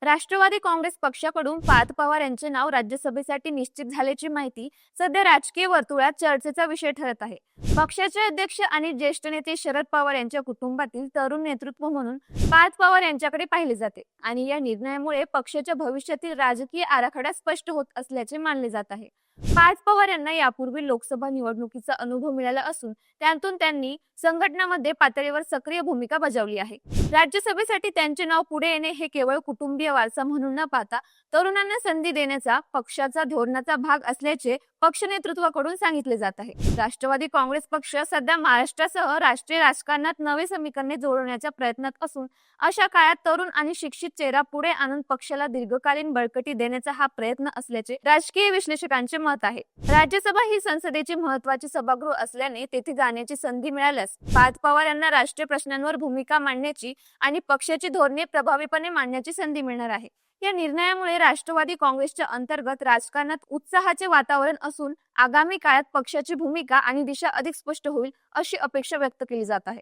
राष्ट्रवादी काँग्रेस पक्षाकडून पार्थ पवार यांचे नाव राज्यसभेसाठी निश्चित झाल्याची माहिती सध्या राजकीय वर्तुळात चर्चेचा विषय ठरत आहे. पक्षाचे अध्यक्ष आणि ज्येष्ठ नेते शरद पवार यांच्या कुटुंबातील तरुण नेतृत्व म्हणून पार्थ पवार यांच्याकडे पाहिले जाते आणि या निर्णयामुळे पक्षाच्या भविष्यातील राजकीय आराखडा स्पष्ट होत असल्याचे मानले जात आहे. पार्थ पवार यांना यापूर्वी लोकसभा निवडणुकीचा अनुभव मिळाला असून त्यातून त्यांनी संघटनामध्ये पातळीवर सक्रिय भूमिका बजावली आहे. राज्यसभेसाठी त्यांचे नाव पुढे येणे हे केवळ कुटुंबीय वारसा म्हणून न पाहता तरुणांना संधी देण्याचा पक्षाचा धोरणाचा भाग असल्याचे पक्ष नेतृत्वाकडून सांगितले जात आहे. राष्ट्रवादी काँग्रेस पक्ष सध्या महाराष्ट्रासह राष्ट्रीय राजकारणात नवे समीकरणे जोडण्याच्या प्रयत्नात असून अशा काळात तरुण आणि शिक्षित चेहरा पुढे आणून पक्षाला दीर्घकालीन बळकटी देण्याचा हा प्रयत्न असल्याचे राजकीय विश्लेषकांचे मत आहे. राज्यसभा ही संसदेची महत्त्वाची सभागृह असल्याने तेथे जाण्याची संधी मिळाल्यास पार्थ पवार यांना राष्ट्रीय प्रश्नांवर भूमिका मांडण्याची आणि पक्षाची धोरणे प्रभावीपणे मांडण्याची संधी मिळणार आहे. या निर्णयामुळे राष्ट्रवादी काँग्रेसच्या अंतर्गत राजकारणात उत्साहाचे वातावरण असून आगामी काळात पक्षाची भूमिका आणि दिशा अधिक स्पष्ट होईल अशी अपेक्षा व्यक्त केली जात आहे.